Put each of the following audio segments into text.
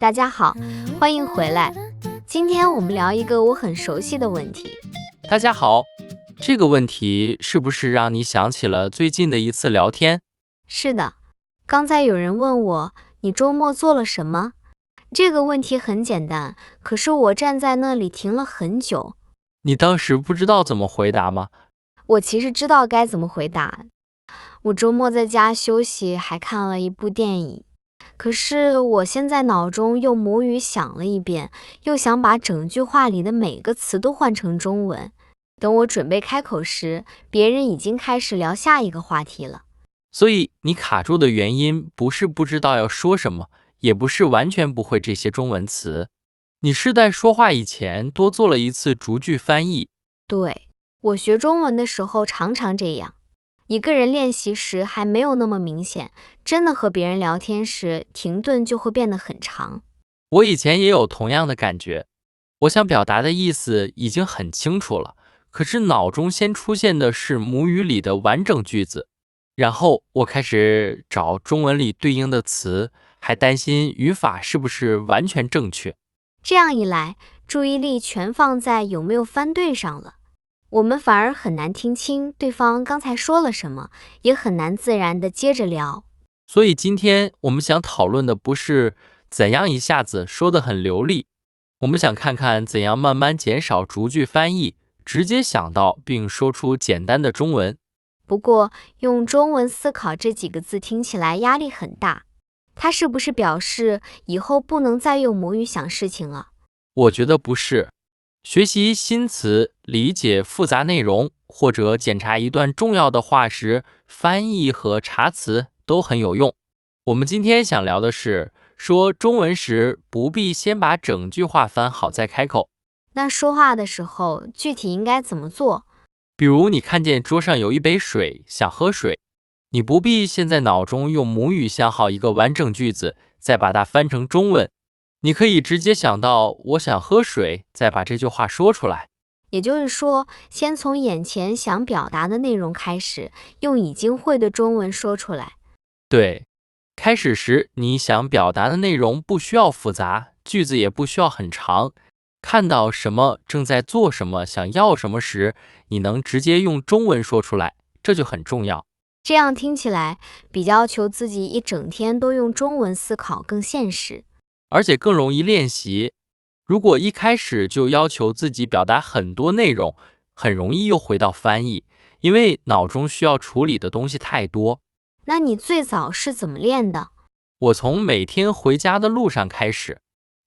大家好，欢迎回来。今天我们聊一个我很熟悉的问题。大家好，这个问题是不是让你想起了最近的一次聊天？是的，刚才有人问我，你周末做了什么？这个问题很简单，可是我站在那里停了很久。你当时不知道怎么回答吗？我其实知道该怎么回答。我周末在家休息，还看了一部电影。可是我现在脑中用母语想了一遍，又想把整句话里的每个词都换成中文。等我准备开口时，别人已经开始聊下一个话题了。所以你卡住的原因不是不知道要说什么，也不是完全不会这些中文词，你是在说话以前多做了一次逐句翻译。对，我学中文的时候常常这样。一个人练习时还没有那么明显，真的和别人聊天时，停顿就会变得很长。我以前也有同样的感觉，我想表达的意思已经很清楚了，可是脑中先出现的是母语里的完整句子，然后我开始找中文里对应的词，还担心语法是不是完全正确。这样一来，注意力全放在有没有翻对上了。我们反而很难听清对方刚才说了什么，也很难自然地接着聊。所以今天我们想讨论的不是怎样一下子说得很流利，我们想看看怎样慢慢减少逐句翻译，直接想到并说出简单的中文。不过，用中文思考这几个字听起来压力很大。它是不是表示以后不能再用母语想事情了？我觉得不是。学习新词、理解复杂内容，或者检查一段重要的话时，翻译和查词都很有用。我们今天想聊的是，说中文时不必先把整句话翻好再开口。那说话的时候，具体应该怎么做？比如你看见桌上有一杯水，想喝水，你不必先在脑中用母语想好一个完整句子，再把它翻成中文。你可以直接想到我想喝水，再把这句话说出来。也就是说，先从眼前想表达的内容开始，用已经会的中文说出来。对，开始时你想表达的内容不需要复杂，句子也不需要很长。看到什么，正在做什么，想要什么时，你能直接用中文说出来，这就很重要。这样听起来比要求自己一整天都用中文思考更现实。而且更容易练习。如果一开始就要求自己表达很多内容，很容易又回到翻译，因为脑中需要处理的东西太多。那你最早是怎么练的？我从每天回家的路上开始，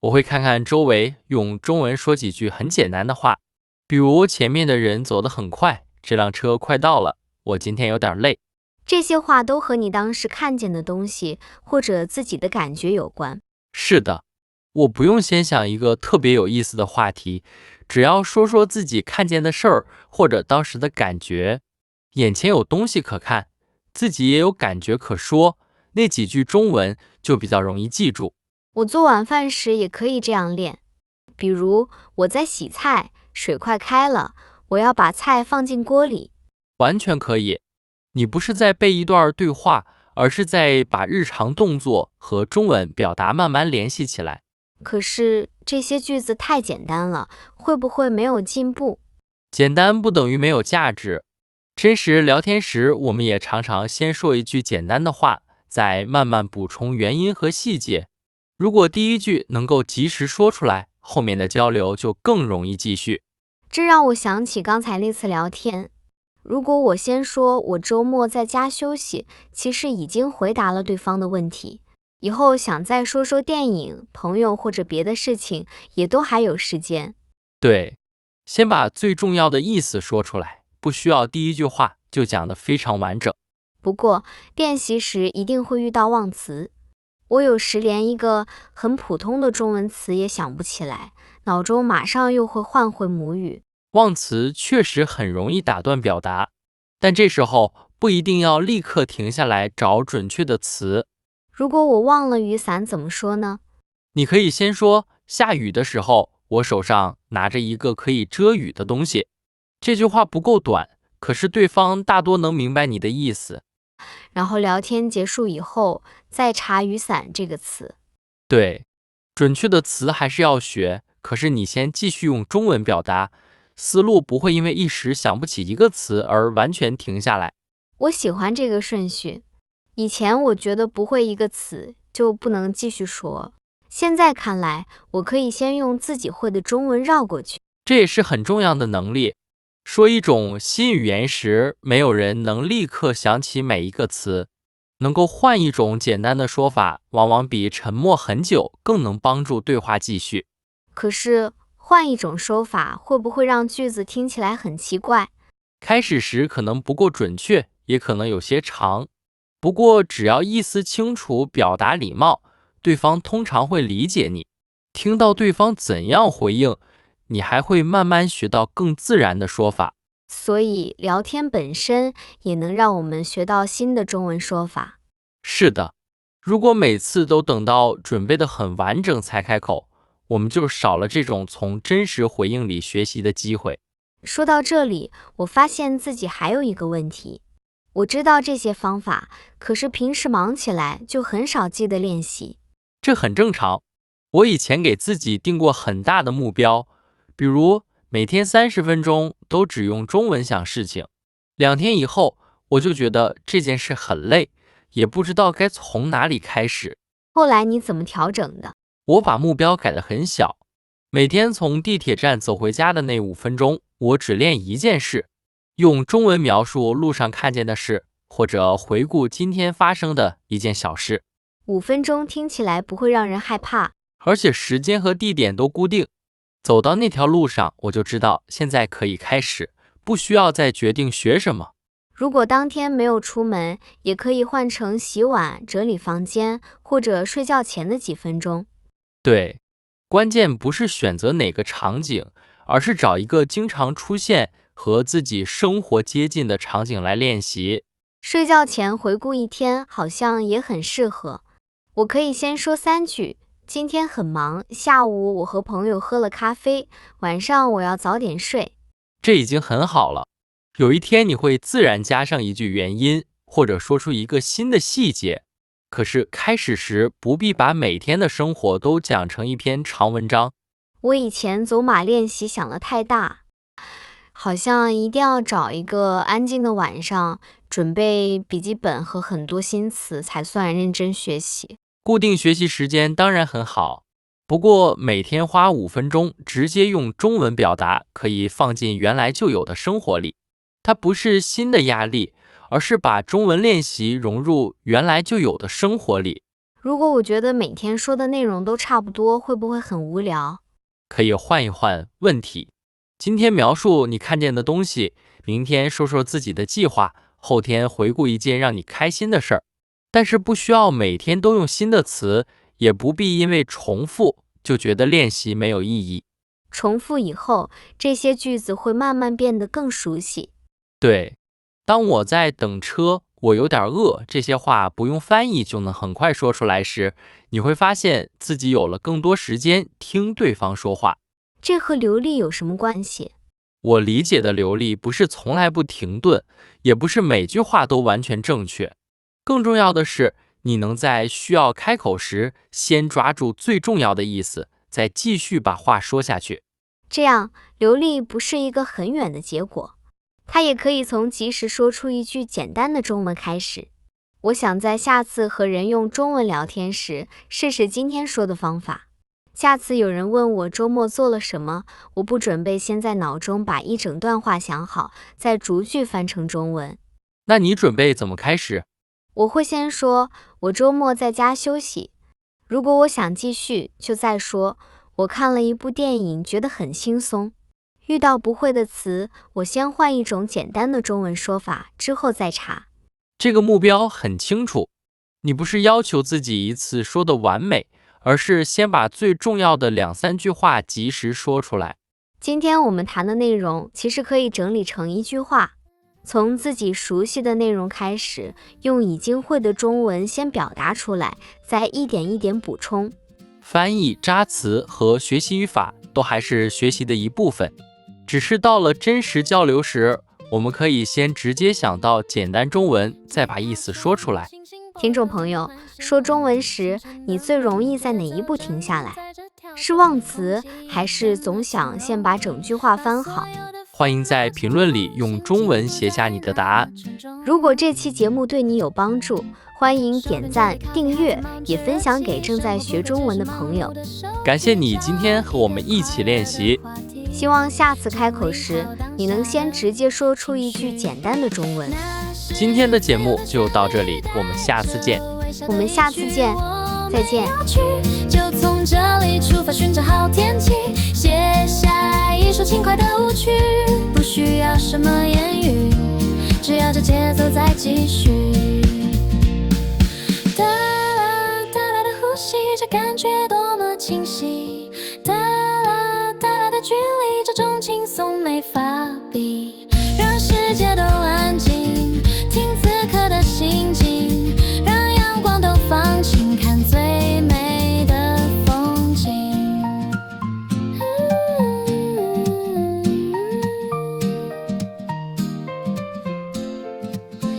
我会看看周围，用中文说几句很简单的话，比如前面的人走得很快，这辆车快到了，我今天有点累。这些话都和你当时看见的东西或者自己的感觉有关。是的，我不用先想一个特别有意思的话题，只要说说自己看见的事儿或者当时的感觉，眼前有东西可看，自己也有感觉可说，那几句中文就比较容易记住。我做晚饭时也可以这样练，比如我在洗菜，水快开了，我要把菜放进锅里。完全可以，你不是在背一段对话，而是在把日常动作和中文表达慢慢联系起来。可是这些句子太简单了，会不会没有进步？简单不等于没有价值。真实聊天时，我们也常常先说一句简单的话，再慢慢补充原因和细节。如果第一句能够及时说出来，后面的交流就更容易继续。这让我想起刚才那次聊天。如果我先说我周末在家休息，其实已经回答了对方的问题。以后想再说说电影、朋友或者别的事情，也都还有时间。对，先把最重要的意思说出来，不需要第一句话就讲得非常完整。不过练习时一定会遇到忘词，我有时连一个很普通的中文词也想不起来，脑中马上又会换回母语。忘词确实很容易打断表达，但这时候不一定要立刻停下来找准确的词。如果我忘了雨伞怎么说呢？你可以先说下雨的时候，我手上拿着一个可以遮雨的东西。这句话不够短，可是对方大多能明白你的意思。然后聊天结束以后，再查雨伞这个词。对，准确的词还是要学，可是你先继续用中文表达，思路不会因为一时想不起一个词而完全停下来。我喜欢这个顺序。以前我觉得不会一个词就不能继续说，现在看来，我可以先用自己会的中文绕过去。这也是很重要的能力。说一种新语言时，没有人能立刻想起每一个词，能够换一种简单的说法，往往比沉默很久更能帮助对话继续。可是，换一种说法会不会让句子听起来很奇怪？开始时可能不够准确，也可能有些长。不过只要意思清楚，表达礼貌，对方通常会理解你。听到对方怎样回应，你还会慢慢学到更自然的说法。所以，聊天本身也能让我们学到新的中文说法。是的，如果每次都等到准备得很完整才开口，我们就少了这种从真实回应里学习的机会。说到这里，我发现自己还有一个问题。我知道这些方法，可是平时忙起来就很少记得练习。这很正常。我以前给自己定过很大的目标，比如每天30分钟都只用中文想事情。2天以后，我就觉得这件事很累，也不知道该从哪里开始。后来你怎么调整的？我把目标改得很小，每天从地铁站走回家的那5分钟，我只练一件事，用中文描述路上看见的事，或者回顾今天发生的一件小事。5分钟听起来不会让人害怕，而且时间和地点都固定。走到那条路上，我就知道现在可以开始，不需要再决定学什么。如果当天没有出门，也可以换成洗碗、整理房间，或者睡觉前的几分钟。对，关键不是选择哪个场景，而是找一个经常出现和自己生活接近的场景来练习。睡觉前回顾一天，好像也很适合。我可以先说3句。今天很忙，下午我和朋友喝了咖啡，晚上我要早点睡。这已经很好了。有一天你会自然加上一句原因，或者说出一个新的细节。可是开始时不必把每天的生活都讲成一篇长文章。我以前走马练习想得太大，好像一定要找一个安静的晚上，准备笔记本和很多新词才算认真学习。固定学习时间当然很好，不过每天花5分钟直接用中文表达，可以放进原来就有的生活里。它不是新的压力，而是把中文练习融入原来就有的生活里。如果我觉得每天说的内容都差不多，会不会很无聊？可以换一换问题。今天描述你看见的东西，明天说说自己的计划，后天回顾一件让你开心的事儿。但是不需要每天都用新的词，也不必因为重复就觉得练习没有意义。重复以后，这些句子会慢慢变得更熟悉。对，当我在等车，我有点饿，这些话不用翻译就能很快说出来时，你会发现自己有了更多时间听对方说话。这和流利有什么关系？我理解的流利不是从来不停顿，也不是每句话都完全正确。更重要的是，你能在需要开口时，先抓住最重要的意思，再继续把话说下去。这样，流利不是一个很远的结果，它也可以从及时说出一句简单的中文开始。我想在下次和人用中文聊天时，试试今天说的方法。下次有人问我周末做了什么，我不准备先在脑中把一整段话想好，再逐句翻成中文。那你准备怎么开始？我会先说，我周末在家休息。如果我想继续，就再说，我看了一部电影，觉得很轻松。遇到不会的词，我先换一种简单的中文说法，之后再查。这个目标很清楚，你不是要求自己一次说的完美，而是先把最重要的2-3句话及时说出来。今天我们谈的内容其实可以整理成一句话。从自己熟悉的内容开始，用已经会的中文先表达出来，再一点一点补充。翻译、扎词和学习语法都还是学习的一部分，只是到了真实交流时，我们可以先直接想到简单中文，再把意思说出来。听众朋友，说中文时，你最容易在哪一步停下来？是忘词，还是总想先把整句话翻好？欢迎在评论里用中文写下你的答案。如果这期节目对你有帮助，欢迎点赞、订阅，也分享给正在学中文的朋友。感谢你今天和我们一起练习，希望下次开口时，你能先直接说出一句简单的中文。今天的节目就到这里，我们下次见。我们下次见，再见。就从这里出发，寻找好天气，写下一首轻快的舞曲，不需要什么言语，只要这节奏在继续。哒啦哒啦的呼吸，这感觉多么清晰。哒啦哒啦的距离，这种轻松没法比，让世界都